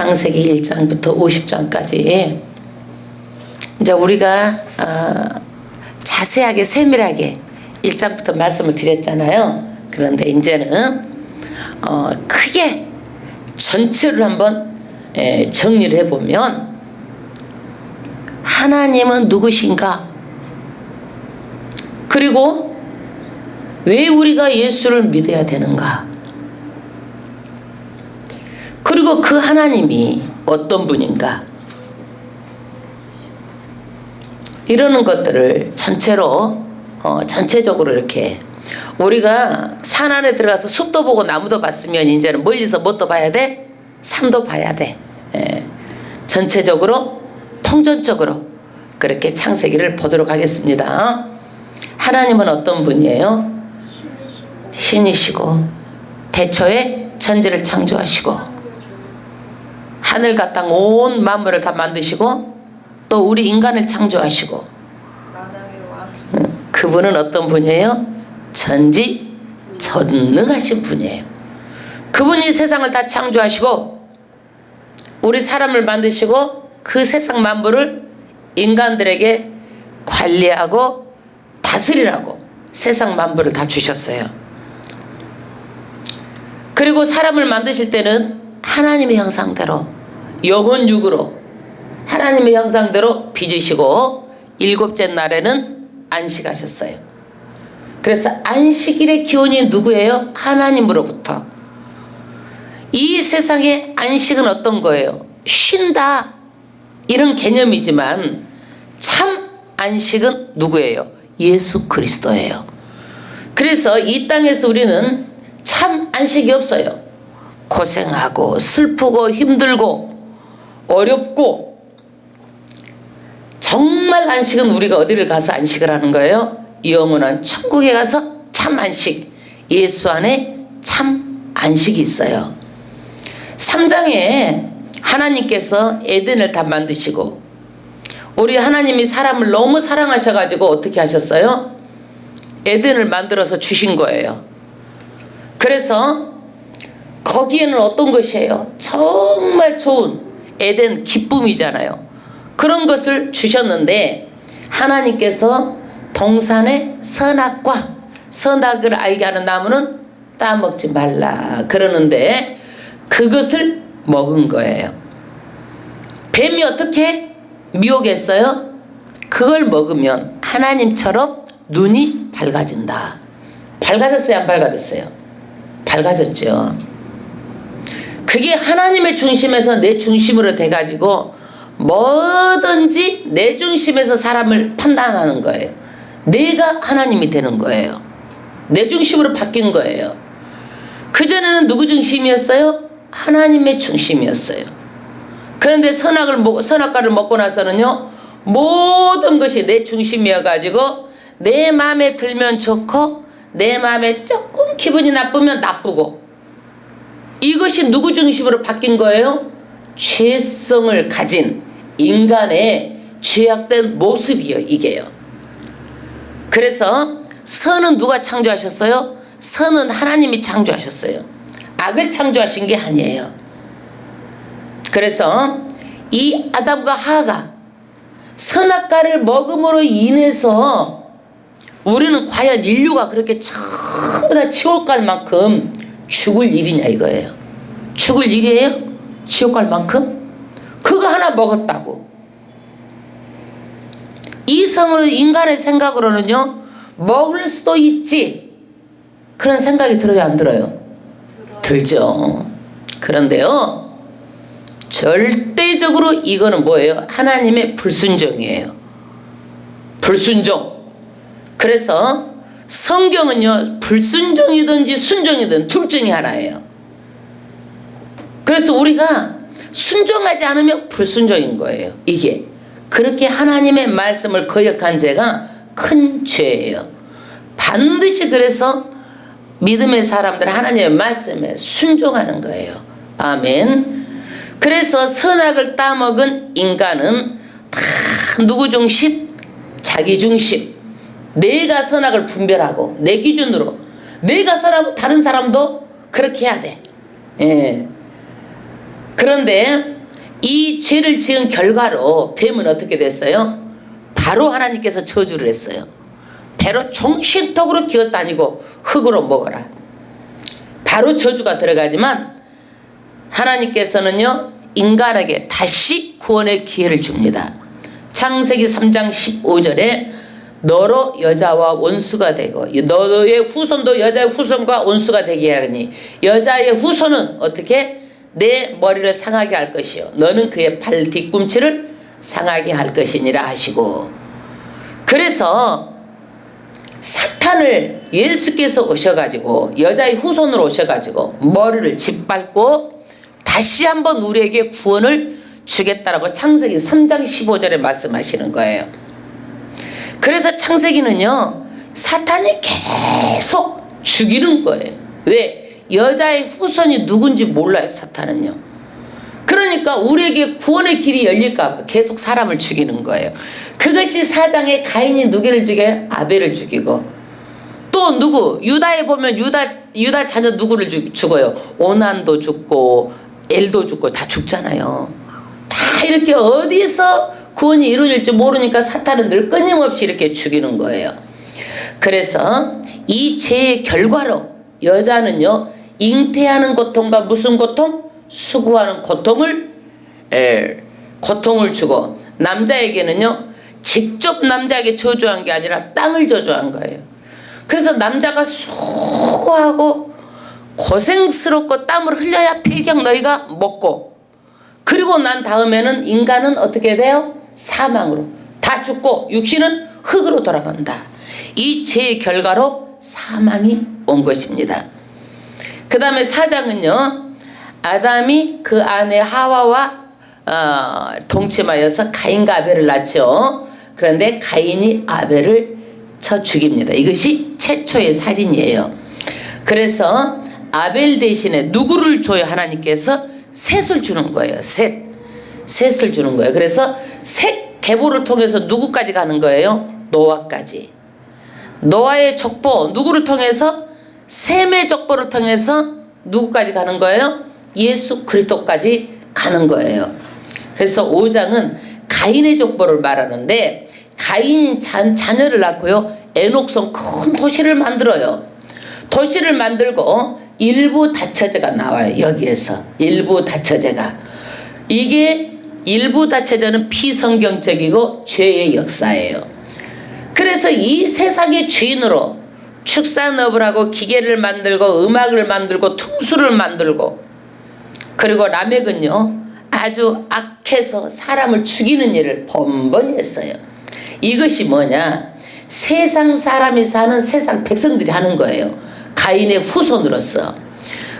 창세기 1장부터 50장까지 이제 우리가 자세하게 세밀하게 1장부터 말씀을 드렸잖아요. 그런데 이제는 크게 전체를 한번 정리를 해보면 하나님은 누구신가? 그리고 왜 우리가 예수를 믿어야 되는가? 그리고 그 하나님이 어떤 분인가? 이러는 것들을 전체적으로 이렇게 우리가 산 안에 들어가서 숲도 보고 나무도 봤으면 이제는 멀리서 뭣도 봐야 돼? 산도 봐야 돼. 전체적으로 통전적으로 그렇게 창세기를 보도록 하겠습니다. 하나님은 어떤 분이에요? 신이시고 태초에 천지를 창조하시고 하늘과 땅 온 만물을 다 만드시고 또 우리 인간을 창조하시고 그분은 어떤 분이에요? 전지전능하신 분이에요. 그분이 세상을 다 창조하시고 우리 사람을 만드시고 그 세상 만물을 인간들에게 관리하고 다스리라고 세상 만물을 다 주셨어요. 그리고 사람을 만드실 때는 하나님의 형상대로 영혼육으로 하나님의 형상대로 빚으시고 일곱째 날에는 안식하셨어요. 그래서 안식일의 기원이 누구예요? 하나님으로부터. 이 세상의 안식은 어떤 거예요? 쉰다 이런 개념이지만 참 안식은 누구예요? 예수 그리스도예요. 그래서 이 땅에서 우리는 참 안식이 없어요. 고생하고 슬프고 힘들고 어렵고 정말 안식은 우리가 어디를 가서 안식을 하는 거예요? 영원한 천국에 가서 참 안식, 예수 안에 참 안식이 있어요. 3장에 하나님께서 에덴을 다 만드시고 우리 하나님이 사람을 너무 사랑하셔가지고 어떻게 하셨어요? 에덴을 만들어서 주신 거예요. 그래서 거기에는 어떤 것이에요? 정말 좋은 에덴 기쁨이잖아요. 그런 것을 주셨는데 하나님께서 동산의 선악과 선악을 알게 하는 나무는 따먹지 말라 그러는데 그것을 먹은 거예요. 뱀이 어떻게 미혹했어요? 그걸 먹으면 하나님처럼 눈이 밝아진다. 밝아졌어요? 안 밝아졌어요? 밝아졌죠. 그게 하나님의 중심에서 내 중심으로 돼가지고 뭐든지 내 중심에서 사람을 판단하는 거예요. 내가 하나님이 되는 거예요. 내 중심으로 바뀐 거예요. 그전에는 누구 중심이었어요? 하나님의 중심이었어요. 그런데 선악과를 먹고 나서는요 모든 것이 내 중심이어가지고 내 마음에 들면 좋고 내 마음에 조금 기분이 나쁘면 나쁘고 이것이 누구 중심으로 바뀐 거예요? 죄성을 가진 인간의 죄악된 모습이요 이게요. 그래서 선은 누가 창조하셨어요? 선은 하나님이 창조하셨어요. 악을 창조하신 게 아니에요. 그래서 이 아담과 하와가 선악과를 먹음으로 인해서 우리는 과연 인류가 그렇게 전부 다 지옥 갈 만큼 죽을 일이냐 이거예요. 죽을 일이에요? 지옥 갈 만큼? 그거 하나 먹었다고. 이성으로 인간의 생각으로는요 먹을 수도 있지 그런 생각이 들어요 안 들어요? 들죠. 그런데요 절대적으로 이거는 뭐예요? 하나님의 불순종이에요. 불순종. 그래서 성경은요 불순종이든지 순종이든 둘 중에 하나예요. 그래서 우리가 순종하지 않으면 불순종인 거예요. 이게 그렇게 하나님의 말씀을 거역한 죄가 큰 죄예요. 반드시 그래서 믿음의 사람들 하나님의 말씀에 순종하는 거예요. 아멘. 그래서 선악을 따먹은 인간은 다 누구 중심? 자기 중심. 내가 선악을 분별하고 내 기준으로 내가 선하고 다른 사람도 그렇게 해야 돼. 예. 그런데 이 죄를 지은 결과로 뱀은 어떻게 됐어요? 바로 하나님께서 저주를 했어요. 배로 정신떡으로 기어다니고 흙으로 먹어라. 바로 저주가 들어가지만 하나님께서는요 인간에게 다시 구원의 기회를 줍니다. 창세기 3장 15절에 너로 여자와 원수가 되고 너의 후손도 여자의 후손과 원수가 되게 하리니 여자의 후손은 어떻게? 내 머리를 상하게 할 것이요 너는 그의 발 뒤꿈치를 상하게 할 것이니라 하시고, 그래서 사탄을 예수께서 오셔가지고 여자의 후손으로 오셔가지고 머리를 짓밟고 다시 한번 우리에게 구원을 주겠다라고 창세기 3장 15절에 말씀하시는 거예요. 그래서 창세기는요 사탄이 계속 죽이는 거예요. 왜? 여자의 후손이 누군지 몰라요 사탄은요. 그러니까 우리에게 구원의 길이 열릴까 봐 계속 사람을 죽이는 거예요. 그것이 4장에 가인이 누구를 죽여요? 아벨을 죽이고, 또 누구? 유다에 보면 유다 자녀 누구를 죽어요? 오난도 죽고 엘도 죽고 다 죽잖아요. 다 이렇게 어디서 구원이 이루어질지 모르니까 사탄은 늘 끊임없이 이렇게 죽이는 거예요. 그래서 이 죄의 결과로 여자는요 잉태하는 고통과 무슨 고통? 수고하는 고통을 주고, 남자에게는요 직접 남자에게 저주한 게 아니라 땅을 저주한 거예요. 그래서 남자가 수고하고 고생스럽고 땀을 흘려야 필경 너희가 먹고, 그리고 난 다음에는 인간은 어떻게 돼요? 사망으로 다 죽고 육신은 흙으로 돌아간다. 이 죄의 결과로 사망이 온 것입니다. 그 다음에 4장은요 아담이 그 아내 하와와 동침하여서 가인과 아벨을 낳죠. 그런데 가인이 아벨을 쳐 죽입니다. 이것이 최초의 살인이에요. 그래서 아벨 대신에 누구를 줘요? 하나님께서 셋을 주는 거예요. 셋을 주는 거예요. 그래서 셋 계보를 통해서 누구까지 가는 거예요? 노아까지. 노아의 족보 누구를 통해서? 셈의 족보를 통해서 누구까지 가는 거예요? 예수 그리스도까지 가는 거예요. 그래서 5장은 가인의 족보를 말하는데, 가인이 자녀를 낳고요 에녹성 큰 도시를 만들어요. 도시를 만들고 일부 다처제가 나와요. 여기에서 일부 다처제가, 이게 일부 다처제는 비성경적이고 죄의 역사예요. 그래서 이 세상의 주인으로 축산업을 하고 기계를 만들고 음악을 만들고 퉁수를 만들고, 그리고 라멕은요 아주 악해서 사람을 죽이는 일을 번번이 했어요. 이것이 뭐냐? 세상 사람이 사는 세상 백성들이 하는 거예요. 가인의 후손으로서.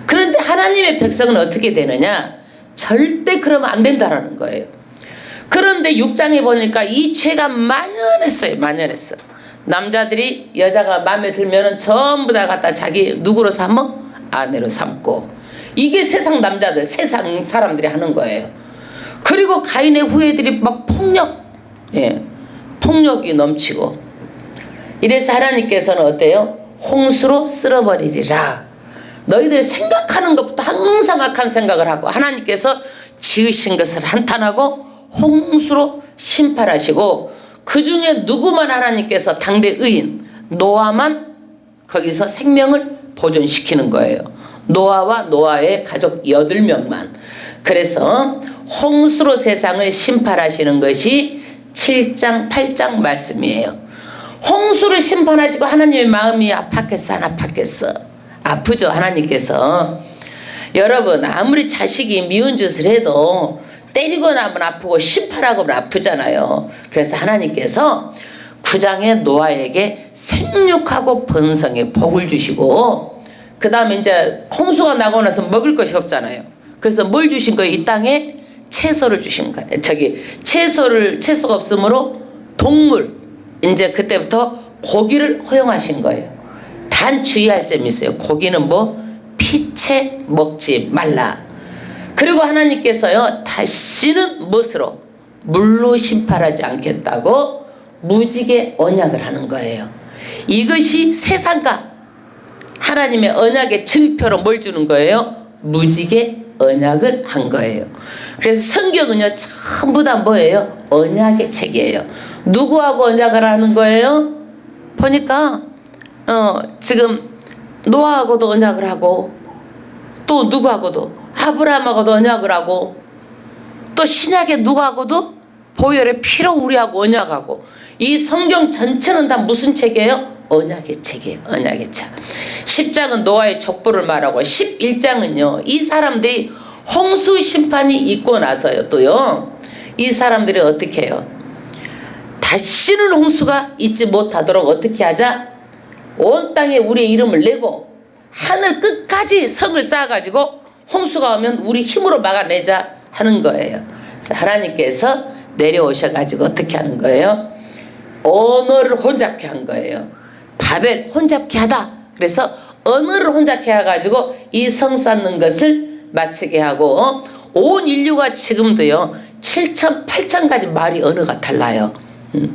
그런데 하나님의 백성은 어떻게 되느냐? 절대 그러면 안 된다라는 거예요. 그런데 6장에 보니까 이 죄가 만연했어요. 만연했어. 남자들이 여자가 마음에 들면은 전부 다 갖다 자기 누구로 삼어? 아내로 삼고. 이게 세상 남자들, 세상 사람들이 하는 거예요. 그리고 가인의 후예들이 막 폭력이 넘치고. 이래서 하나님께서는 어때요? 홍수로 쓸어버리리라. 너희들이 생각하는 것부터 항상 악한 생각을 하고 하나님께서 지으신 것을 한탄하고 홍수로 심판하시고, 그 중에 누구만 하나님께서 당대 의인 노아만 거기서 생명을 보존시키는 거예요. 노아와 노아의 가족 8명만. 그래서 홍수로 세상을 심판하시는 것이 7장 8장 말씀이에요. 홍수를 심판하시고 하나님의 마음이 아팠겠어 안 아팠겠어? 아프죠. 하나님께서. 여러분 아무리 자식이 미운 짓을 해도 때리고 나면 아프고 심판하고 나면 아프잖아요. 그래서 하나님께서 9장에 노아에게 생육하고 번성의 복을 주시고, 그 다음에 이제 홍수가 나고 나서 먹을 것이 없잖아요. 그래서 뭘 주신 거예요? 이 땅에 채소를 주신 거예요. 채소가 없으므로 동물, 이제 그때부터 고기를 허용하신 거예요. 단 주의할 점이 있어요. 고기는 피채 먹지 말라. 그리고 하나님께서요 다시는 무엇으로? 물로 심판하지 않겠다고 무지개 언약을 하는 거예요. 이것이 세상과 하나님의 언약의 증표로 뭘 주는 거예요? 무지개 언약을 한 거예요. 그래서 성경은요 전부 다 뭐예요? 언약의 책이에요. 누구하고 언약을 하는 거예요? 보니까 지금 노아하고도 언약을 하고, 또 누구하고도 아브라함하고도 언약을 하고, 또 신약의 누구하고도 보혈의 피로 우리하고 언약하고. 이 성경 전체는 다 무슨 책이에요? 언약의 책이에요. 언약의 책. 10장은 노아의 족보를 말하고 11장은요 이 사람들이 홍수 심판이 있고 나서요 또요 이 사람들이 어떻게 해요? 다시는 홍수가 있지 못하도록 어떻게 하자? 온 땅에 우리의 이름을 내고 하늘 끝까지 성을 쌓아가지고 홍수가 오면 우리 힘으로 막아내자 하는 거예요. 그래서 하나님께서 내려오셔가지고 어떻게 하는 거예요? 언어를 혼잡케 한 거예요. 바벨 혼잡케 하다. 그래서 언어를 혼잡케 해가지고 이 성 쌓는 것을 마치게 하고, 온 인류가 지금도요 7천 8천가지 말이 언어가 달라요.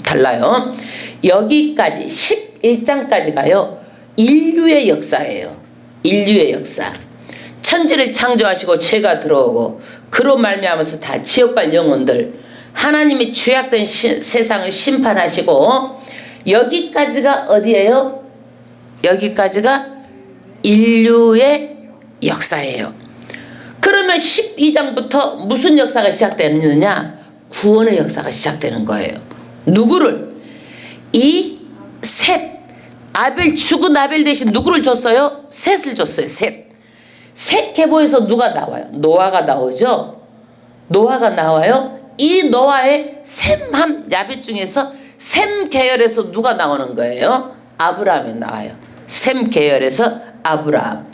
달라요. 여기까지 11장까지가요 인류의 역사예요. 인류의 역사. 천지를 창조하시고 죄가 들어오고 그로 말미암아서 다 지옥갈 영혼들, 하나님이 죄악된 세상을 심판하시고, 여기까지가 어디예요? 여기까지가 인류의 역사예요. 그러면 12장부터 무슨 역사가 시작되느냐? 구원의 역사가 시작되는 거예요. 누구를? 이 셋. 아벨, 죽은 아벨 대신 누구를 줬어요? 셋을 줬어요. 셋. 셋 계보에서 누가 나와요? 노아가 나오죠. 노아가 나와요. 이 노아의 셈함 야벳 중에서 셈 계열에서 누가 나오는 거예요? 아브라함이 나와요. 셈 계열에서 아브라함.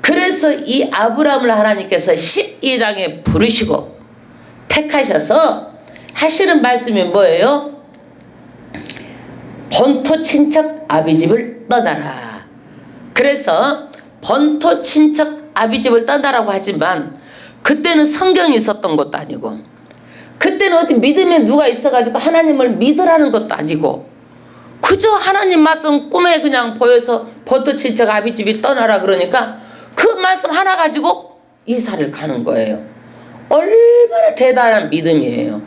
그래서 이 아브라함을 하나님께서 12장에 부르시고 택하셔서 하시는 말씀이 뭐예요? 본토 친척 아비집을 떠나라. 그래서 본토 친척 아비집을 떠나라고 하지만 그때는 성경이 있었던 것도 아니고, 그때는 어디 믿음에 누가 있어가지고 하나님을 믿으라는 것도 아니고, 그저 하나님 말씀 꿈에 그냥 보여서 본토 친척 아비집이 떠나라 그러니까 그 말씀 하나 가지고 이사를 가는 거예요. 얼마나 대단한 믿음이에요.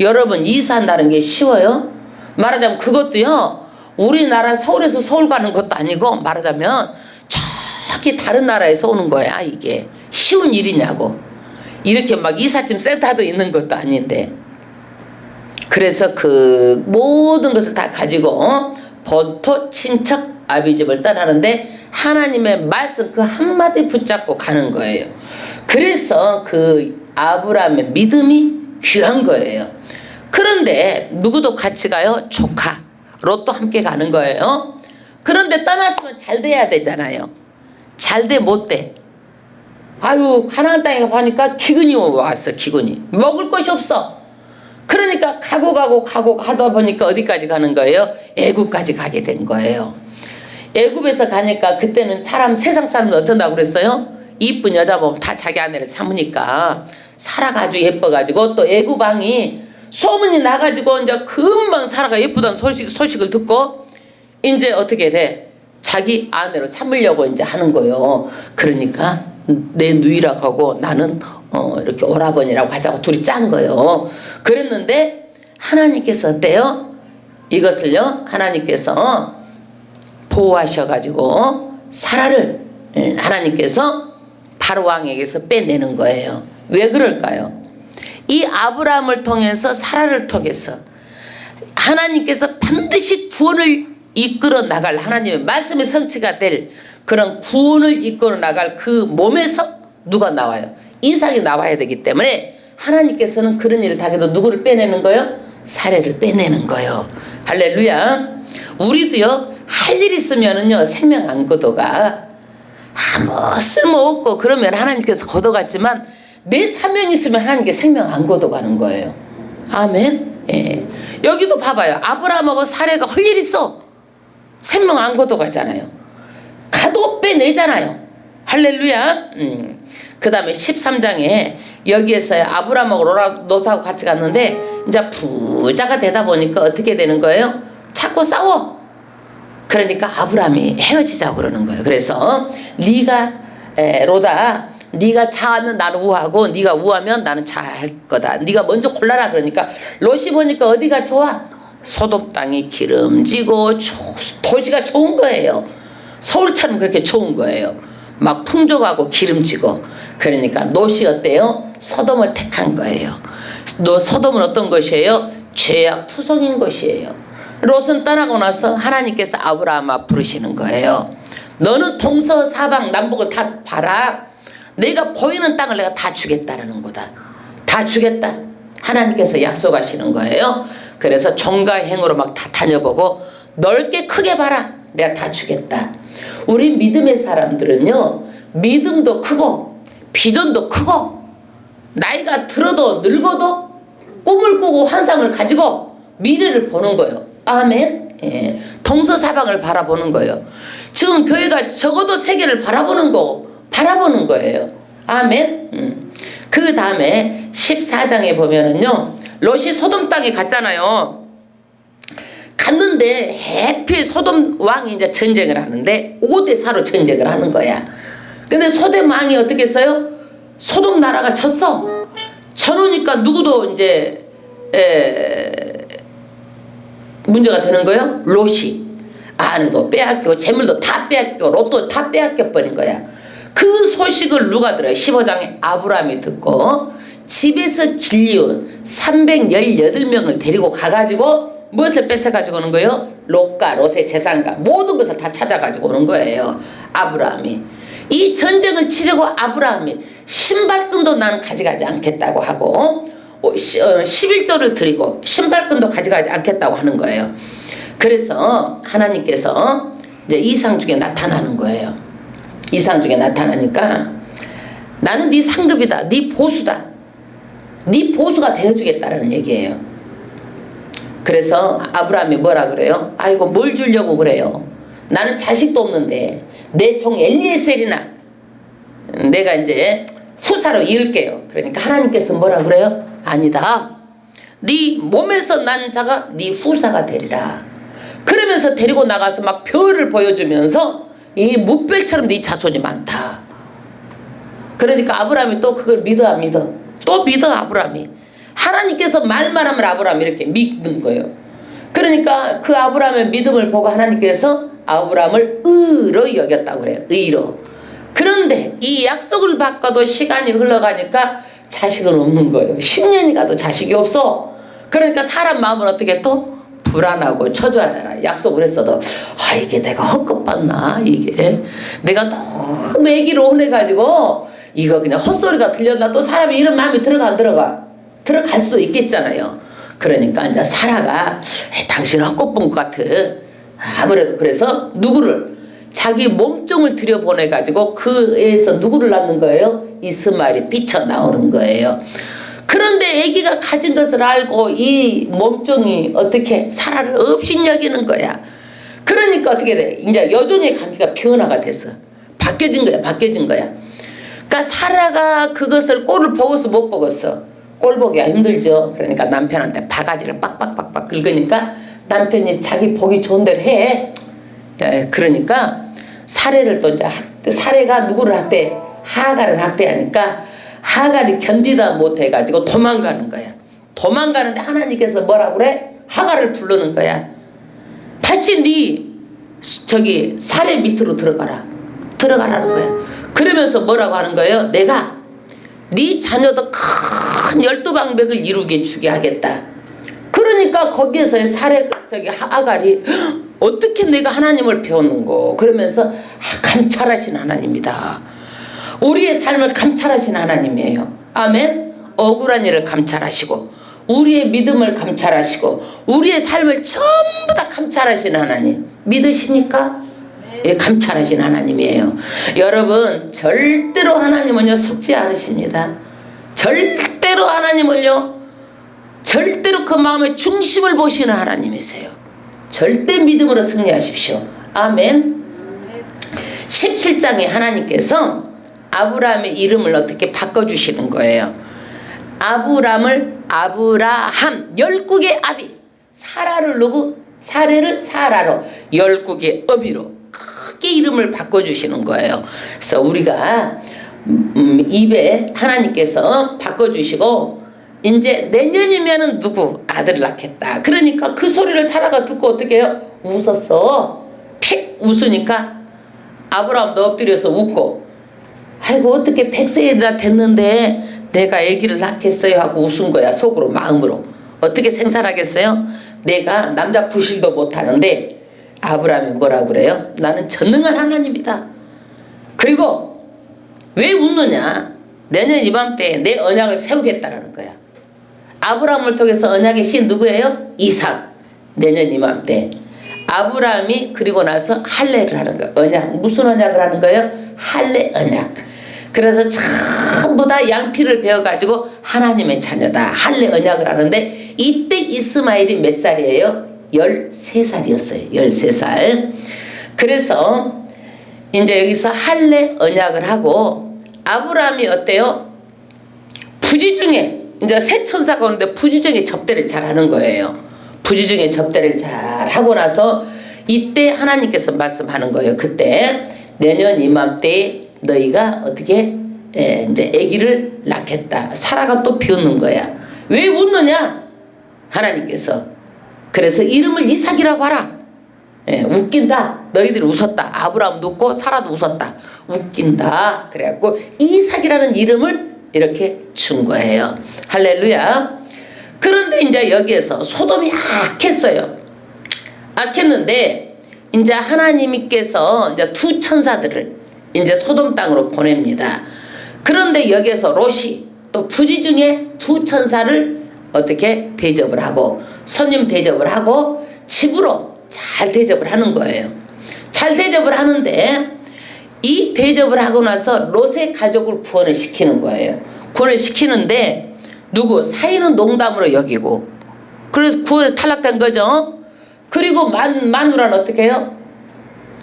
여러분, 이사한다는 게 쉬워요? 말하자면 그것도요 우리나라 서울에서 서울 가는 것도 아니고, 말하자면 저기 다른 나라에서 오는 거야. 이게 쉬운 일이냐고. 이렇게 막 이삿짐 센터도 있는 것도 아닌데. 그래서 그 모든 것을 다 가지고 본토 친척 아비집을 떠나는데 하나님의 말씀 그 한마디 붙잡고 가는 거예요. 그래서 그 아브라함의 믿음이 귀한 거예요. 그런데 누구도 같이 가요? 조카 롯도 함께 가는 거예요. 그런데 떠났으면 잘 돼야 되잖아요. 잘 돼 못 돼? 아유, 가나안 땅에 가니까 기근이 왔어. 기근이 먹을 것이 없어. 그러니까 가고 가다 보니까 어디까지 가는 거예요? 애굽까지 가게 된 거예요. 애굽에서 가니까 그때는 세상 사람은 어쩐다고 그랬어요? 이쁜 여자 보면 다 자기 아내를 삼으니까 사라가 아주 예뻐가지고, 또 애굽 왕이 소문이 나가지고 이제 금방 사라가 예쁘다는 소식을 듣고 이제 어떻게 돼? 자기 아내로 삼으려고 이제 하는 거예요. 그러니까 내 누이라고 하고 나는 이렇게 오라버니라고 하자고 둘이 짠 거예요. 그랬는데 하나님께서 어때요? 이것을요 하나님께서 보호하셔가지고 사라를 하나님께서 바로 왕에게서 빼내는 거예요. 왜 그럴까요? 이 아브라함을 통해서 사라를 통해서 하나님께서 반드시 구원을 이끌어 나갈, 하나님의 말씀의 성취가 될 그런 구원을 이끌어 나갈 그 몸에서 누가 나와요? 이삭이 나와야 되기 때문에 하나님께서는 그런 일을 다 해도 누구를 빼내는 거예요? 사례를 빼내는 거예요. 할렐루야. 우리도요 할 일 있으면은요 생명 안 걷어가. 아무 쓸모없고 그러면 하나님께서 걷어갔지만 내 사명이 있으면 하나님께 생명 안 걷어가는 거예요. 아멘. 예. 여기도 봐봐요. 아브라함하고 사례가 할 일 있어. 생명 안 걷어가잖아요. 가도 빼내잖아요. 할렐루야. 그 다음에 13장에 여기에서 아브라함하고 롯하고 같이 갔는데 이제 부자가 되다 보니까 어떻게 되는 거예요? 자꾸 싸워. 그러니까 아브라함이 헤어지자고 그러는 거예요. 그래서 네가 롯아 네가 좌하면 나는 우하고 네가 우하면 나는 좌할 거다. 네가 먼저 골라라. 그러니까 롯이 보니까 어디가 좋아? 소돔 땅이 기름지고 도시가 좋은 거예요. 서울처럼 그렇게 좋은 거예요. 막 풍족하고 기름지고. 그러니까 롯이 어때요? 소돔을 택한 거예요. 소돔은 어떤 것이에요? 죄악투성인 것이에요. 롯은 떠나고 나서 하나님께서 아브라함아 부르시는 거예요. 너는 동서사방 남북을 다 봐라. 내가 보이는 땅을 내가 다 주겠다라는 거다. 다 주겠다. 하나님께서 약속하시는 거예요. 그래서 종과 행으로 막 다 다녀보고 넓게 크게 봐라. 내가 다 주겠다. 우리 믿음의 사람들은요, 믿음도 크고 비전도 크고 나이가 들어도 늙어도 꿈을 꾸고 환상을 가지고 미래를 보는 거예요. 아멘. 예. 동서사방을 바라보는 거예요. 지금 교회가 적어도 세계를 바라보는 거예요. 아멘. 그 다음에 14장에 보면은요, 롯이 소돔 땅에 갔잖아요. 갔는데 해필 소돔 왕이 이제 전쟁을 하는데 5대4로 전쟁을 하는 거야. 근데 소돔 왕이 어떻게 했어요? 소돔 나라가 졌어. 져놓으니까 누구도 이제 문제가 되는 거예요. 롯이 아내도 빼앗기고 재물도 다 빼앗기고 롯도 다 빼앗겨 버린 거야. 그 소식을 누가 들어요? 15장에 아브라함이 듣고 집에서 길리온 318명을 데리고 가가지고 무엇을 뺏어가지고 오는 거예요? 롯과 롯의 재산과 모든 것을 다 찾아가지고 오는 거예요. 아브라함이. 이 전쟁을 치려고 아브라함이 신발끈도 나는 가져가지 않겠다고 하고 11조를 드리고 신발끈도 가져가지 않겠다고 하는 거예요. 그래서 하나님께서 이제 이상 중에 나타나는 거예요. 이상 중에 나타나니까 나는 네 상급이다. 네 보수다. 네 보수가 되어주겠다라는 얘기예요. 그래서 아브라함이 뭐라 그래요? 아이고 뭘 주려고 그래요? 나는 자식도 없는데 내 종 엘리에셀이나 내가 이제 후사로 이을게요. 그러니까 하나님께서 뭐라 그래요? 아니다. 네 몸에서 난 자가 네 후사가 되리라. 그러면서 데리고 나가서 막 별을 보여주면서 이 무별처럼 네 자손이 많다. 그러니까 아브라함이 또 그걸 믿어 안 믿어? 또 믿어. 아브라함이 하나님께서 말만 하면 아브라함이 이렇게 믿는 거예요. 그러니까 그 아브라함의 믿음을 보고 하나님께서 아브라함을 의로 여겼다고 그래요. 의로. 그런데 이 약속을 받고도 시간이 흘러가니까 자식은 없는 거예요. 10년이 가도 자식이 없어. 그러니까 사람 마음은 어떻게 또 불안하고 초조하잖아. 약속을 했어도 이게 내가 헛것봤나, 이게 내가 너무 애기를 오내가지고 이거 그냥 헛소리가 들렸나. 또 사람이 이런 마음이 들어갈 수도 있겠잖아요. 그러니까 이제 사라가 당신 헛것본 것 같아. 아무래도 그래서 누구를 자기 몸종을 들여보내가지고 그 애에서 누구를 낳는 거예요? 이스마엘이 삐쳐나오는 거예요. 그런데 아기가 가진 것을 알고 이 몸종이 어떻게 사라를 업신여기는 거야. 그러니까 어떻게 돼? 이제 여종의 관계가 변화가 됐어. 바뀌어진 거야. 그러니까 사라가 그것을 꼴을 보고서 못 보겠어. 꼴 보기가 힘들죠. 그러니까 남편한테 바가지를 빡빡빡빡 긁으니까 남편이 자기 보기 좋은 대로 해. 그러니까 사례를 또 이제 사례가 누구를 학대? 하갈을 학대하니까 하갈이 견디다 못해가지고 도망가는 거야. 도망가는데 하나님께서 뭐라고 그래? 하갈을 부르는 거야. 다시 네 사례 밑으로 들어가라는 거야. 그러면서 뭐라고 하는 거예요? 내가 네 자녀도 큰 12방백을 이루게 주게 하겠다. 그러니까 거기에서 하갈이 어떻게 내가 하나님을 배웠는고 그러면서 감찰하신 하나님이다. 우리의 삶을 감찰하신 하나님이에요. 아멘. 억울한 일을 감찰하시고 우리의 믿음을 감찰하시고 우리의 삶을 전부 다 감찰하신 하나님 믿으십니까? 예, 감찰하신 하나님이에요. 여러분 절대로 하나님은요 속지 않으십니다. 절대로 하나님을요 절대로 그 마음의 중심을 보시는 하나님이세요. 절대 믿음으로 승리하십시오. 아멘. 17장에 하나님께서 아브라함의 이름을 어떻게 바꿔주시는 거예요. 아브라함 열국의 아비 사라를 누구? 사례를 사라로 열국의 어비로 크게 이름을 바꿔주시는 거예요. 그래서 우리가 입에 하나님께서 바꿔주시고 이제 내년이면은 누구 아들을 낳겠다. 그러니까 그 소리를 사라가 듣고 어떻게 해요? 웃었어. 픽 웃으니까 아브라함도 엎드려서 웃고, 아이고 어떻게 100세나 됐는데 내가 아기를 낳겠어요 하고 웃은 거야. 속으로 마음으로. 어떻게 생산하겠어요? 내가 남자 부실도 못하는데 아브라함이 뭐라 그래요? 나는 전능한 하나님이다. 그리고 왜 웃느냐? 내년 이맘때에 내 언약을 세우겠다라는 거야. 아브라함을 통해서 언약의 신 누구예요? 이삭. 내년 이맘때 아브라함이 그리고 나서 할례를 하는 거예요. 언약. 무슨 언약을 하는 거예요? 할례 언약. 그래서 전부 다 양피를 베어가지고 하나님의 자녀다. 할례 언약을 하는데 이때 이스마엘이 몇 살이에요? 13살이었어요. 13살. 그래서 이제 여기서 할례 언약을 하고 아브라함이 어때요? 부지 중에 이제 새 천사가 오는데 부지 중에 접대를 잘 하는 거예요. 부지 중에 접대를 잘 하고 나서 이때 하나님께서 말씀하는 거예요. 그때 내년 이맘때 너희가 어떻게 이제 아기를 낳겠다. 사라가 또 비웃는 거야. 왜 웃느냐? 하나님께서 그래서 이름을 이삭이라고 하라. 웃긴다. 너희들이 웃었다. 아브라함도 웃고 사라도 웃었다. 웃긴다. 그래갖고 이삭이라는 이름을 이렇게 준 거예요. 할렐루야. 그런데 이제 여기에서 소돔이 악했어요. 악했는데 이제 하나님께서 이제 두 천사들을 이제 소돔 땅으로 보냅니다. 그런데 여기에서 롯이 또 부지 중에 두 천사를 어떻게 대접을 하고 손님 대접을 하고 집으로 잘 대접을 하는 거예요. 잘 대접을 하는데 이 대접을 하고 나서 롯의 가족을 구원을 시키는 거예요. 구원을 시키는데 누구? 사이는 농담으로 여기고 그래서 구원에서 탈락된 거죠. 그리고 마누라는 어떻게 해요?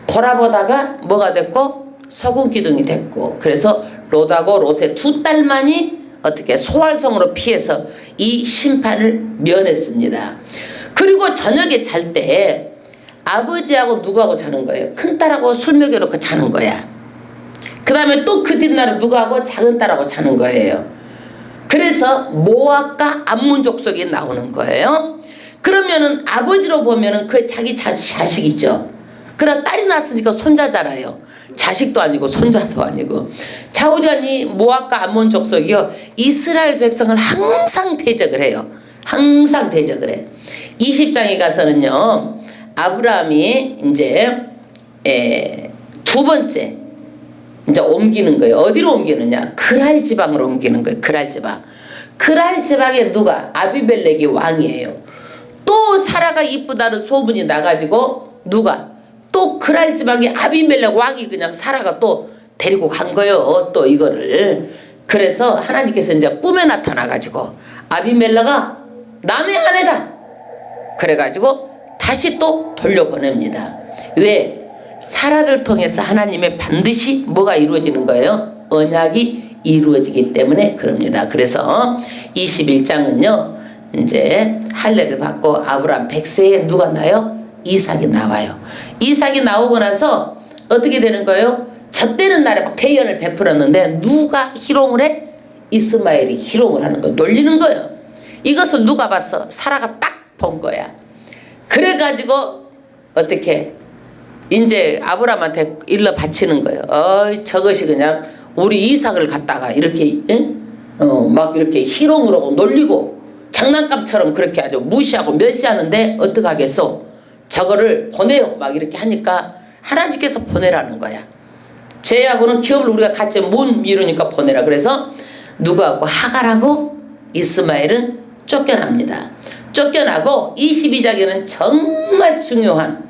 돌아보다가 뭐가 됐고? 소금 기둥이 됐고 그래서 롯하고 롯의 두 딸만이 어떻게 소활성으로 피해서 이 심판을 면했습니다. 그리고 저녁에 잘 때 아버지하고 누구하고 자는 거예요? 큰딸하고 술 먹여놓고 자는 거야. 그 다음에 또 그 뒷날은 누구하고? 작은 딸하고 자는 거예요. 그래서 모압과 암몬 족속이 나오는 거예요. 그러면은 아버지로 보면은 그 자기 자식이죠. 그러나 딸이 낳았으니까 손자잖아요. 자식도 아니고 손자도 아니고. 좌우전이 모압과 암몬 족속이요 이스라엘 백성을 항상 대적을 해요. 항상 대적을 해. 20장에 가서는요 아브라함이 이제 두 번째 이제 옮기는 거예요. 어디로 옮기느냐? 그랄 지방으로 옮기는 거예요. 그랄 지방. 그랄 지방에 누가? 아비멜렉이 왕이에요. 또 사라가 이쁘다는 소문이 나가지고 누가? 또 그랄 지방에 아비멜렉 왕이 그냥 사라가 또 데리고 간 거예요. 또 이거를. 그래서 하나님께서 이제 꿈에 나타나가지고 아비멜렉아 남의 아내다. 그래가지고 다시 또 돌려보냅니다. 왜? 사라를 통해서 하나님의 반드시 뭐가 이루어지는 거예요? 언약이 이루어지기 때문에 그럽니다. 그래서 21장은요 이제 할례를 받고 아브라함 100세에 누가 나요? 이삭이 나와요. 이삭이 나오고 나서 어떻게 되는 거예요? 젖되는 날에 막 대연을 베풀었는데 누가 희롱을 해? 이스마엘이 희롱을 하는 거, 놀리는 거예요. 이것을 누가 봤어? 사라가 딱 본 거야. 그래가지고 어떻게 이제 아브라함한테 일러 바치는 거예요. 저것이 그냥 우리 이삭을 갖다가 이렇게 막 이렇게 희롱을 하고 놀리고 장난감처럼 그렇게 아주 무시하고 멸시하는데 어떡하겠어? 저거를 보내요. 막 이렇게 하니까 하나님께서 보내라는 거야. 쟤하고는 기업을 우리가 같이 못 이루니까 보내라. 그래서 누구하고? 하갈하고 이스마엘은 쫓겨납니다. 쫓겨나고 22장에는 정말 중요한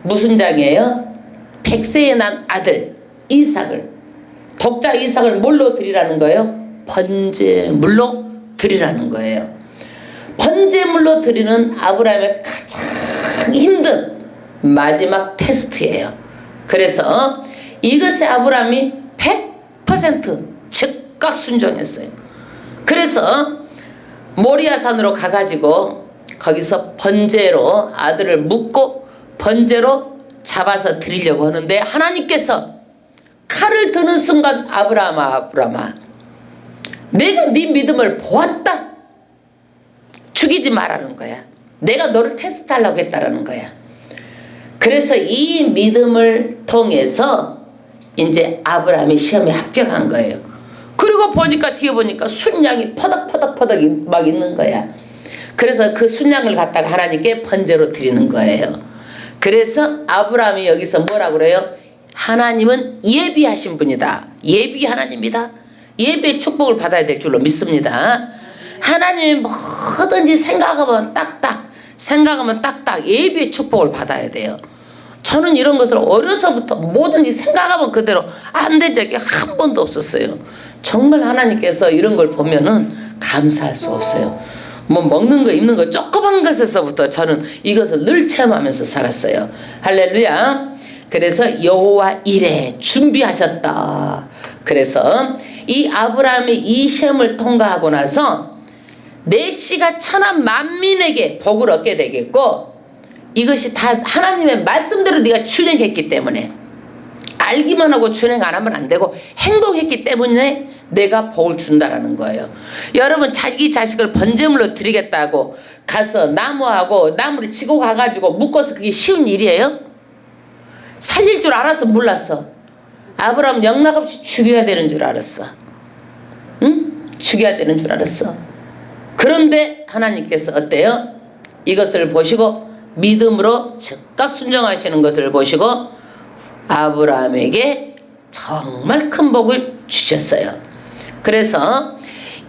무슨 장이에요? 100세에 난 아들 이삭을, 독자 이삭을 뭘로 드리라는 거예요? 번제물로 드리라는 거예요. 번제물로 드리는 아브라함의 가장 힘든 마지막 테스트예요. 그래서 이것에 아브라함이 100% 즉각 순종했어요. 그래서 모리아산으로 가가지고 거기서 번제로 아들을 묻고 번제로 잡아서 드리려고 하는데 하나님께서 칼을 드는 순간 아브라함아 아브라함아 내가 네 믿음을 보았다. 죽이지 말라는 거야. 내가 너를 테스트하려고 했다라는 거야. 그래서 이 믿음을 통해서 이제 아브라함이 시험에 합격한 거예요. 그리고 보니까 뒤에 보니까 순양이 퍼덕퍼덕 막 있는 거야. 그래서 그 순양을 갖다가 하나님께 번제로 드리는 거예요. 그래서 아브라함이 여기서 뭐라 그래요? 하나님은 예비하신 분이다. 예비 하나님이다. 예비의 축복을 받아야 될 줄로 믿습니다. 하나님이 뭐든지 생각하면 딱딱 예비의 축복을 받아야 돼요. 저는 이런 것을 어려서부터 뭐든지 생각하면 그대로 안 된 적이 한 번도 없었어요. 정말 하나님께서 이런 걸 보면은 감사할 수 없어요. 뭐 먹는 거 입는 거 조그만 것에서부터 저는 이것을 늘 체험하면서 살았어요. 할렐루야. 그래서 여호와 이레 준비하셨다. 그래서 이 아브라함이 이 시험을 통과하고 나서 내 씨가 천한 만민에게 복을 얻게 되겠고, 이것이 다 하나님의 말씀대로 네가 준행했기 때문에, 알기만 하고 준행 안 하면 안 되고 행동했기 때문에 내가 복을 준다라는 거예요. 여러분 자기 자식을 번제물로 드리겠다고 가서 나무를 지고 가가지고 묶어서 그게 쉬운 일이에요? 살릴 줄 알았어 몰랐어? 아브라함 영락없이 죽여야 되는 줄 알았어. 응? 죽여야 되는 줄 알았어. 그런데 하나님께서 어때요? 이것을 보시고 믿음으로 즉각 순종하시는 것을 보시고 아브라함에게 정말 큰 복을 주셨어요. 그래서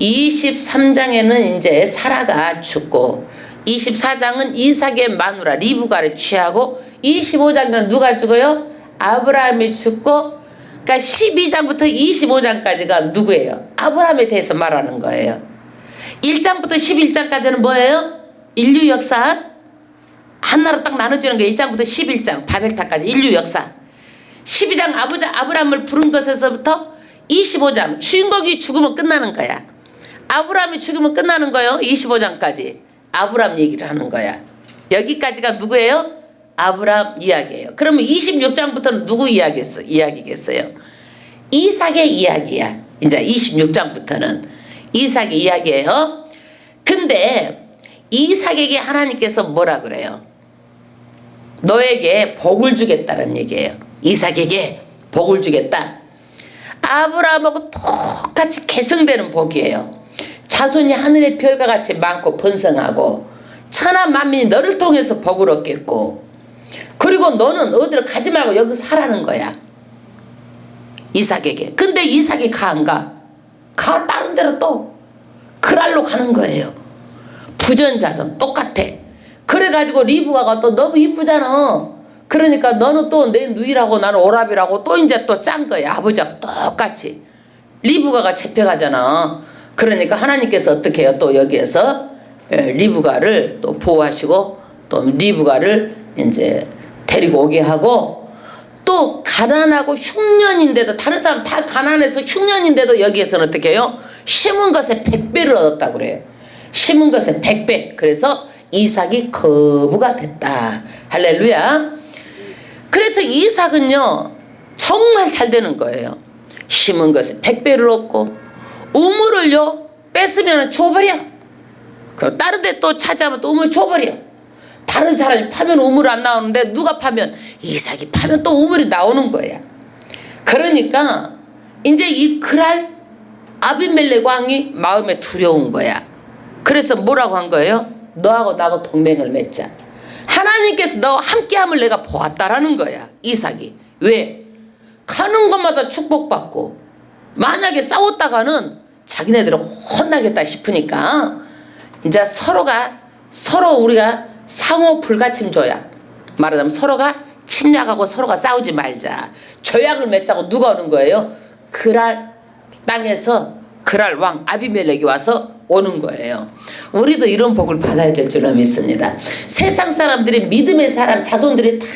23장에는 이제 사라가 죽고, 24장은 이삭의 마누라 리브가를 취하고, 25장은 누가 죽어요? 아브라함이 죽고, 그러니까 12장부터 25장까지가 누구예요? 아브라함에 대해서 말하는 거예요. 1장부터 11장까지는 뭐예요? 인류 역사 하나로 딱 나눠지는 게 1장부터 11장 바벨탑까지 인류 역사. 12장 아브라함을 부른 것에서부터 25장 주인공이 죽으면 끝나는 거야. 아브라함이 죽으면 끝나는 거예요. 25장까지 아브라함 얘기를 하는 거야. 여기까지가 누구예요? 아브라함 이야기예요. 그러면 26장부터는 누구 이야기겠어요? 이삭의 이야기야. 이제 26장부터는 이삭의 이야기예요. 근데 이삭에게 하나님께서 뭐라 그래요? 너에게 복을 주겠다는 얘기예요. 이삭에게 복을 주겠다. 아브라함하고 똑같이 계승되는 복이에요. 자손이 하늘의 별과 같이 많고 번성하고 천하 만민이 너를 통해서 복을 얻겠고, 그리고 너는 어디를 가지 말고 여기 살라는 거야. 이삭에게. 근데 이삭이 가 다른 데로 또 그랄로 가는 거예요. 부전자든 똑같아. 그래가지고 리브가가 또 너무 이쁘잖아. 그러니까 너는 또 내 누이라고 나는 오라비라고 또 이제 또 짠 거야. 아버지하고 똑같이. 리브가가 잡혀가잖아. 그러니까 하나님께서 어떻게 해요? 또 여기에서 리브가를 또 보호하시고 또 리브가를 이제 데리고 오게 하고, 또 가난하고 흉년인데도 다른 사람 다 가난해서 흉년인데도 여기에서는 어떻게 해요? 심은 것에 100배를 얻었다고 그래요. 심은 것에 100배. 그래서 이삭이 거부가 됐다. 할렐루야. 그래서 이삭은요 정말 잘 되는 거예요. 심은 것에 100배를 얻고, 우물을요 뺐으면 줘버려. 그럼 다른 데 또 찾아오면 또 우물 줘버려. 다른 사람이 파면 우물 안 나오는데 누가 파면, 이삭이 파면 또 우물이 나오는 거야. 그러니까 이제 이 그랄 아비멜렉 왕이 마음에 두려운 거야. 그래서 뭐라고 한 거예요? 너하고 나하고 동맹을 맺자. 하나님께서 너와 함께함을 내가 보았다라는 거야. 이삭이. 왜? 가는 곳마다 축복받고, 만약에 싸웠다가는 자기네들은 혼나겠다 싶으니까 이제 서로 우리가 상호 불가침조약, 말하자면 서로가 침략하고 서로가 싸우지 말자, 조약을 맺자고 누가 오는 거예요? 그랄 땅에서 그랄 왕 아비멜렉이 와서 오는 거예요. 우리도 이런 복을 받아야 될 줄로 믿습니다. 세상 사람들이 믿음의 사람 자손들이 다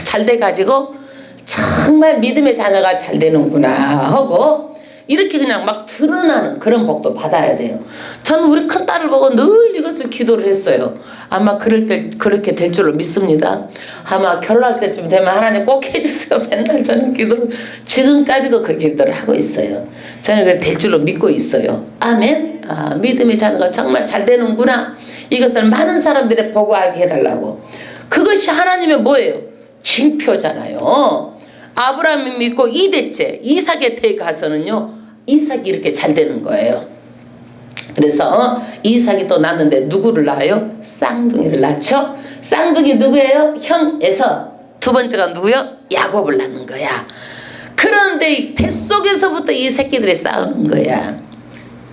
잘 돼가지고 정말 믿음의 자녀가 잘 되는구나 하고, 이렇게 그냥 막 드러나는 그런 복도 받아야 돼요. 저는 우리 큰딸을 보고 늘 이것을 기도를 했어요. 아마 그렇게 될 줄로 믿습니다. 아마 결혼할 때쯤 되면 하나님 꼭 해주세요. 맨날 저는 기도를, 지금까지도 그 기도를 하고 있어요. 저는 그렇게 될 줄로 믿고 있어요. 아멘. 믿음의 자녀가 정말 잘 되는구나. 이것을 많은 사람들이 보고 알게 해달라고. 그것이 하나님의 뭐예요? 징표잖아요. 아브라함이 믿고 2대째 이삭의 대 가서는요, 이삭이 이렇게 잘 되는 거예요. 그래서 이삭이 또 낳는데 누구를 낳아요? 쌍둥이를 낳죠. 쌍둥이 누구예요? 형 에서. 두 번째가 누구요? 야곱을 낳는 거야. 그런데 이 뱃속에서부터 이 새끼들이 싸우는 거야.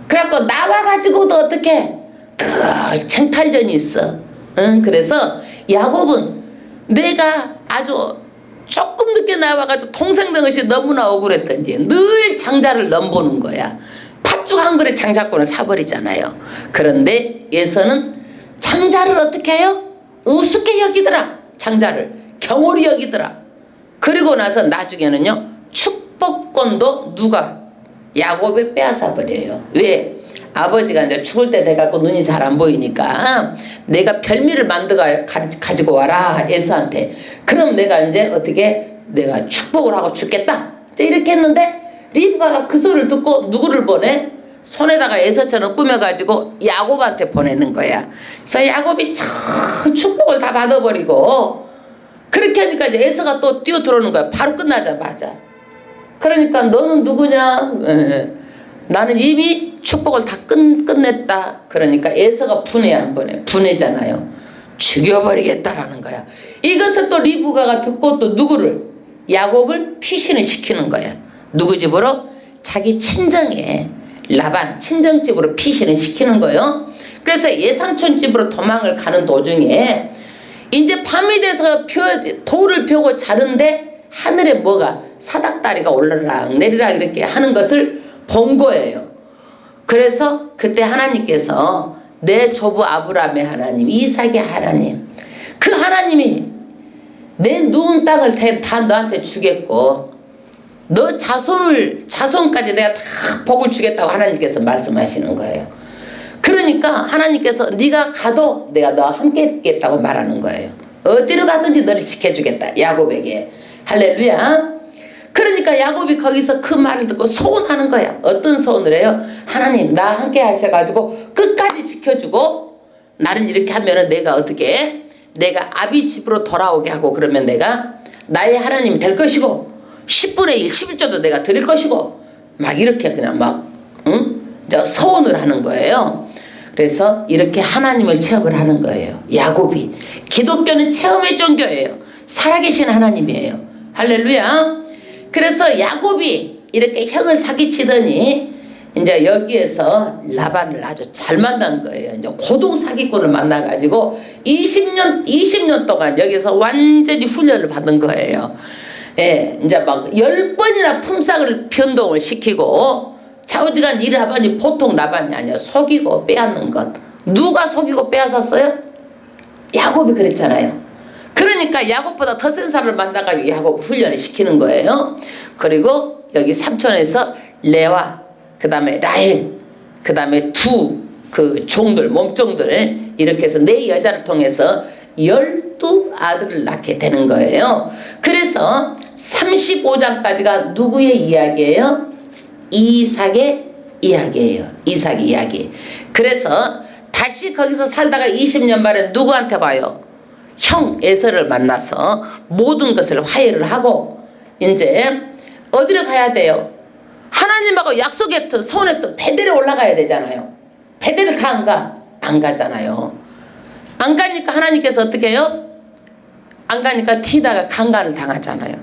그래갖고 나와가지고도 어떻게 늘 쟁탈전이 있어. 그래서 야곱은 내가 아주 조금 늦게 나와가지고 동생 등것이 너무나 억울했던지 늘 장자를 넘보는 거야. 팥죽 한 그릇 장자권을 사버리잖아요. 그런데 예서는 장자를 어떻게 해요? 우습게 여기더라. 장자를 경홀히 여기더라. 그리고 나서 나중에는요, 축복권도 누가? 야곱이 빼앗아 버려요. 왜? 아버지가 이제 죽을 때 돼갖고 눈이 잘 안 보이니까 내가 별미를 만들어 가지고 와라 에서한테. 그럼 내가 이제 어떻게 내가 축복을 하고 죽겠다 이렇게 했는데, 리브가가 그 소리를 듣고 누구를 보내? 손에다가 에서처럼 꾸며가지고 야곱한테 보내는 거야. 그래서 야곱이 참 축복을 다 받아버리고, 그렇게 하니까 이제 에서가 또 뛰어 들어오는 거야. 바로 끝나자마자. 그러니까 너는 누구냐? 나는 이미 축복을 다 끝냈다. 그러니까 에서가 분해 안 보내. 분해잖아요. 죽여버리겠다라는 거야. 이것을 또 리브가가 듣고 또 누구를? 야곱을 피신을 시키는 거야. 누구 집으로? 자기 친정에, 라반 친정집으로 피신을 시키는 거예요. 그래서 예삼촌 집으로 도망을 가는 도중에 이제 밤이 돼서 돌을 펴고 자는데 하늘에 뭐가 사닥다리가 올라락 내리락 이렇게 하는 것을 본 거예요. 그래서 그때 하나님께서 내 조부 아브라함의 하나님, 이삭의 하나님, 그 하나님이 내 누운 땅을 다 너한테 주겠고 너 자손까지 내가 다 복을 주겠다고 하나님께서 말씀하시는 거예요. 그러니까 하나님께서 네가 가도 내가 너와 함께 있겠다고 말하는 거예요. 어디로 가든지 너를 지켜주겠다, 야곱에게. 할렐루야. 그러니까 야곱이 거기서 그 말을 듣고 소원하는 거야. 어떤 소원을 해요? 하나님 나 함께 하셔가지고 끝까지 지켜주고 나를 이렇게 하면은 내가 어떻게 해? 내가 아비 집으로 돌아오게 하고 그러면 내가 나의 하나님이 될 것이고 10분의 1, 11조도 내가 드릴 것이고 막 이렇게 그냥 막 저 소원을 하는 거예요. 그래서 이렇게 하나님을 체험을 하는 거예요. 야곱이. 기독교는 체험의 종교예요. 살아계신 하나님이에요. 할렐루야. 그래서 야곱이 이렇게 형을 사기치더니 이제 여기에서 라반을 아주 잘 만난 거예요. 이제 고동 사기꾼을 만나가지고 20년 동안 여기서 완전히 훈련을 받은 거예요. 예, 이제 막 10번이나 품삯을 변동을 시키고, 좌우지간 이 라반이 보통 라반이 아니야. 속이고 빼앗는 것. 누가 속이고 빼앗았어요? 야곱이 그랬잖아요. 그러니까 야곱보다 더 센 사람을 만나가지고 야곱 훈련을 시키는 거예요. 그리고 여기 삼촌에서 레와, 그 다음에 라헬, 그 다음에 두 그 종들, 몸종들, 이렇게 해서 네 여자를 통해서 12아들을 낳게 되는 거예요. 그래서 35장까지가 누구의 이야기예요? 이삭의 이야기예요. 이삭의 이야기. 그래서 다시 거기서 살다가 20년 만에 누구한테 와요? 형 에서를 만나서 모든 것을 화해를 하고 이제 어디로 가야 돼요? 하나님하고 약속했던 소원했던 베델에 올라가야 되잖아요. 베델을 가 안 가? 안 가잖아요. 안 가니까 하나님께서 어떻게 해요? 안 가니까 디나가 강간을 당하잖아요.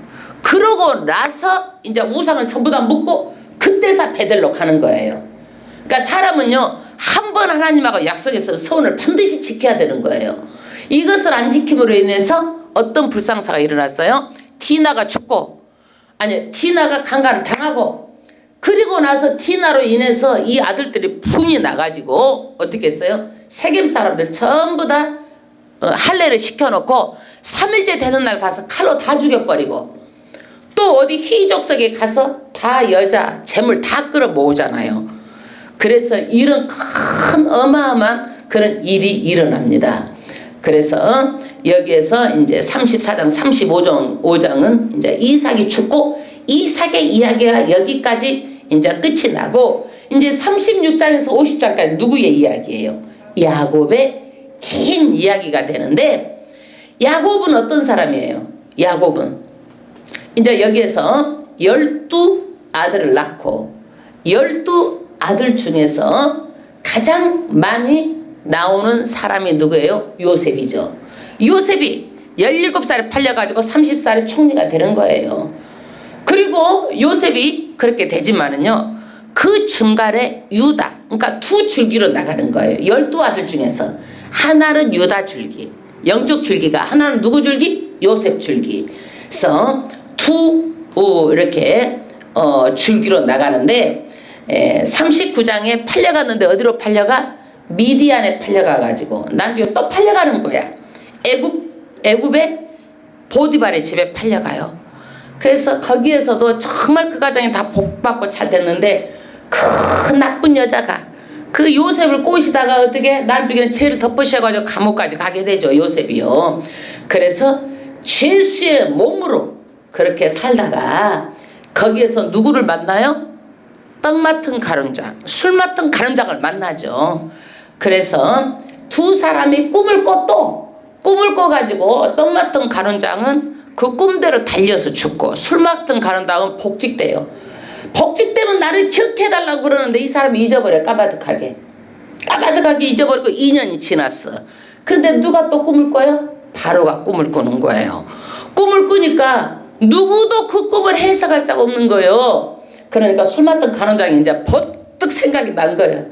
그러고 나서 이제 우상을 전부 다 묻고 그때서 베델로 가는 거예요. 그러니까 사람은요, 한 번 하나님하고 약속해서 소원을 반드시 지켜야 되는 거예요. 이것을 안 지킴으로 인해서 어떤 불상사가 일어났어요? 디나가 죽고, 아니 디나가 강간을 당하고, 그리고 나서 디나로 인해서 이 아들들이 분이 나가지고 어떻게 했어요? 세겜 사람들 전부 다 할례를 시켜놓고 3일째 되는 날 가서 칼로 다 죽여버리고, 또 또 어디 희족석에 가서 다 여자 재물 다 끌어모으잖아요. 그래서 이런 큰 어마어마한 그런 일이 일어납니다. 그래서 여기에서 이제 34장 35장은 이제 이삭이 죽고 이삭의 이야기가 여기까지 이제 끝이 나고, 이제 36장에서 50장까지 누구의 이야기예요? 야곱의 긴 이야기가 되는데, 야곱은 어떤 사람이에요? 야곱은 이제 여기에서 12아들을 낳고 12아들 중에서 가장 많이 나오는 사람이 누구예요? 요셉이죠. 요셉이 17살에 팔려가지고 30살에 총리가 되는 거예요. 그리고 요셉이 그렇게 되지만은요, 그 중간에 유다, 그러니까 두 줄기로 나가는 거예요. 12아들 중에서 하나는 유다 줄기, 영적 줄기가, 하나는 누구 줄기? 요셉 줄기. 그래서 이렇게 줄기로 나가는데, 39장에 팔려갔는데 어디로 팔려가? 미디안에 팔려가가지고 나중에 또 팔려가는 거야. 애굽의 보디발의 집에 팔려가요. 그래서 거기에서도 정말 그 가정이 다 복받고 잘 됐는데, 그 나쁜 여자가 그 요셉을 꼬시다가 어떻게 나중에는 죄를 덮으셔가지고 감옥까지 가게 되죠, 요셉이요. 그래서 죄수의 몸으로 그렇게 살다가 거기에서 누구를 만나요? 떡 맡은 가론장, 술 맡은 가론장을 만나죠. 그래서 두 사람이 꿈을 꿔가지고 떡 맡은 가론장은 그 꿈대로 달려서 죽고, 술 맡은 가론장은 복직돼요. 복직되면 나를 기억해달라고 그러는데 이 사람이 잊어버려. 까마득하게 잊어버리고 2년이 지났어. 근데 누가 또 꿈을 꿔요? 바로가 꿈을 꾸는 거예요. 꿈을 꾸니까 누구도 그 꿈을 해석할 자가 없는 거예요. 그러니까 술 맡은 가론장이 이제 버뜩 생각이 난 거예요.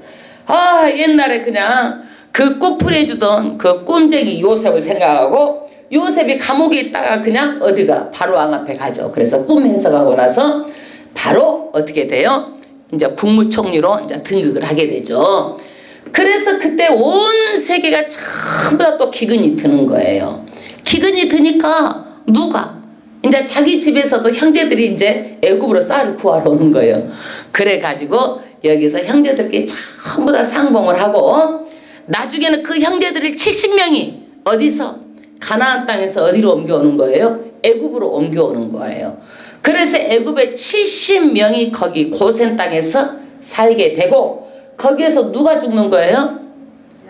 아, 옛날에 그냥 그 꿈풀이해주던 그 꿈쟁이 요셉을 생각하고, 요셉이 감옥에 있다가 그냥 어디가? 바로 왕 앞에 가죠. 그래서 꿈 해석하고 나서 바로 어떻게 돼요? 이제 국무총리로 이제 등극을 하게 되죠. 그래서 그때 온 세계가 전부 다 또 기근이 드는 거예요. 기근이 드니까 누가? 이제 자기 집에서도 형제들이 이제 애굽으로 쌀을 구하러 오는 거예요. 그래가지고 여기서 형제들끼리 전부 다 상봉을 하고, 나중에는 그 형제들을 70명이 어디서? 가나안 땅에서 어디로 옮겨오는 거예요? 애굽으로 옮겨오는 거예요. 그래서 애굽의 70명이 거기 고센 땅에서 살게 되고, 거기에서 누가 죽는 거예요?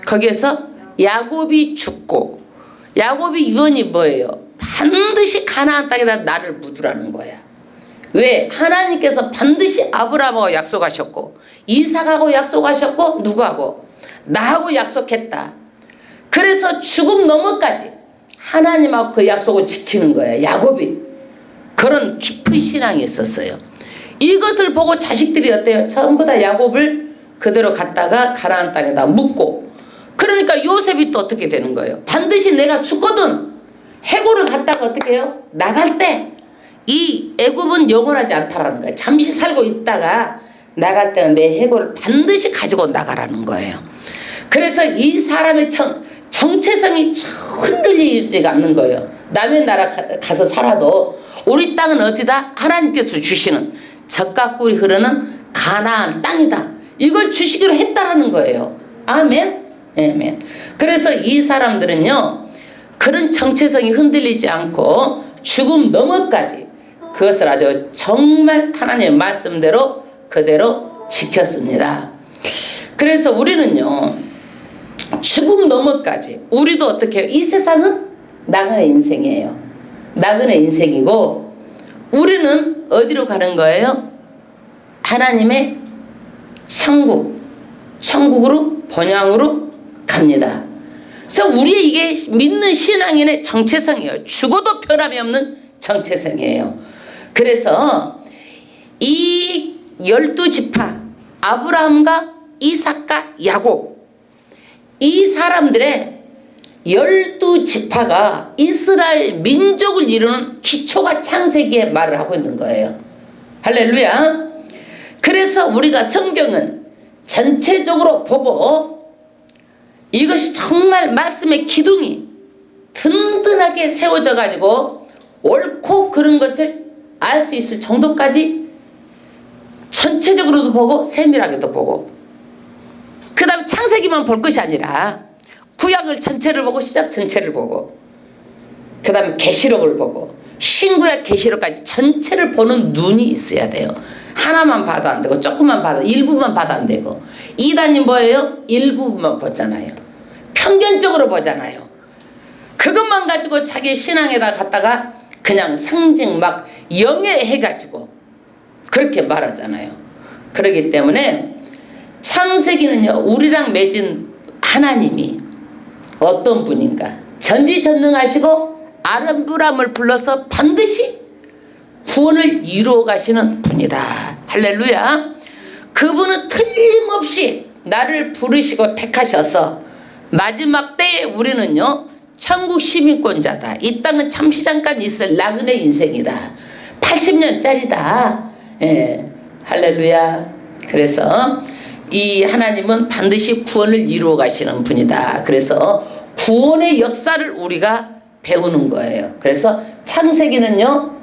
거기에서 야곱이 죽고, 야곱이 유언이 뭐예요? 반드시 가나안 땅에다 나를 묻으라는 거야. 왜? 하나님께서 반드시 아브라함하고 약속하셨고, 이삭하고 약속하셨고, 누구하고? 나하고 약속했다. 그래서 죽음 너머까지 하나님하고 그 약속을 지키는 거예요, 야곱이. 그런 깊은 신앙이 있었어요. 이것을 보고 자식들이 어때요? 전부 다 야곱을 그대로 갖다가 가나안 땅에다 묻고, 그러니까 요셉이 또 어떻게 되는 거예요? 반드시 내가 죽거든 해골을 갖다가 어떻게 해요? 나갈 때 이 애굽은 영원하지 않다라는 거예요. 잠시 살고 있다가 나갈 때는 내 해골을 반드시 가지고 나가라는 거예요. 그래서 이 사람의 정체성이 흔들리지 않는 거예요. 남의 나라 가서 살아도 우리 땅은 어디다? 하나님께서 주시는 젖과 꿀이 흐르는 가나안 땅이다. 이걸 주시기로 했다라는 거예요. 아멘? 아멘. 그래서 이 사람들은요, 그런 정체성이 흔들리지 않고 죽음 너머까지 그것을 아주 정말 하나님의 말씀대로 그대로 지켰습니다. 그래서 우리는요, 죽음 너머까지 우리도 어떻게 해요? 이 세상은 나그네 인생이에요. 나그네 인생이고, 우리는 어디로 가는 거예요? 하나님의 천국으로 본향으로 갑니다. 그래서 우리의 이게 믿는 신앙인의 정체성이에요. 죽어도 변함이 없는 정체성이에요. 그래서 이 12지파 아브라함과 이삭과 야곱, 이 사람들의 12지파가 이스라엘 민족을 이루는 기초가 창세기에 말을 하고 있는 거예요. 할렐루야. 그래서 우리가 성경은 전체적으로 보고 이것이 정말 말씀의 기둥이 든든하게 세워져 가지고 옳고 그른 것을 알 수 있을 정도까지 전체적으로도 보고 세밀하게도 보고, 그 다음에 창세기만 볼 것이 아니라 구약을 전체를 보고 시작 전체를 보고, 그 다음에 계시록을 보고 신구약 계시록까지 전체를 보는 눈이 있어야 돼요. 하나만 봐도 안 되고 조금만 봐도, 일부만 봐도 안 되고. 이단이 뭐예요? 일부만 보잖아요. 편견적으로 보잖아요. 그것만 가지고 자기 신앙에다 갖다가 그냥 상징 막 영예해가지고 그렇게 말하잖아요. 그렇기 때문에 창세기는요, 우리랑 맺은 하나님이 어떤 분인가, 전지전능하시고 아름부람을 불러서 반드시 구원을 이루어 가시는 분이다. 할렐루야. 그분은 틀림없이 나를 부르시고 택하셔서 마지막 때에 우리는요, 천국 시민권자다. 이 땅은 잠시 잠깐 있을 나그네 인생이다. 80년짜리다. 예, 할렐루야. 그래서 이 하나님은 반드시 구원을 이루어 가시는 분이다. 그래서 구원의 역사를 우리가 배우는 거예요. 그래서 창세기는요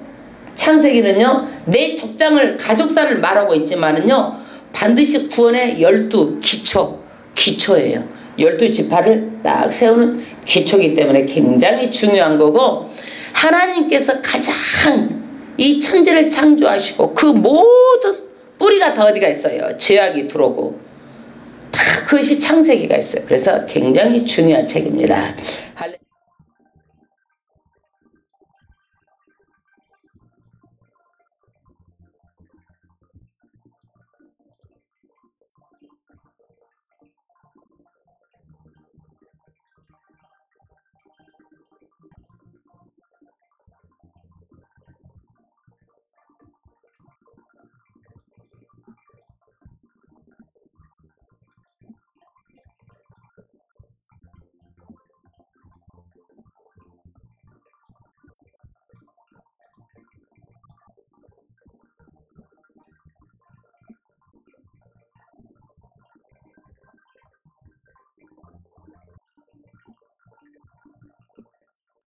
내 족장을, 가족사를 말하고 있지만은요, 반드시 구원의 12기초예요. 12지파를 딱 세우는 기초이기 때문에 굉장히 중요한 거고, 하나님께서 가장 이 천지를 창조하시고 그 모든 뿌리가 다 어디가 있어요? 죄악이 들어오고 다 그것이 창세기가 있어요. 그래서 굉장히 중요한 책입니다.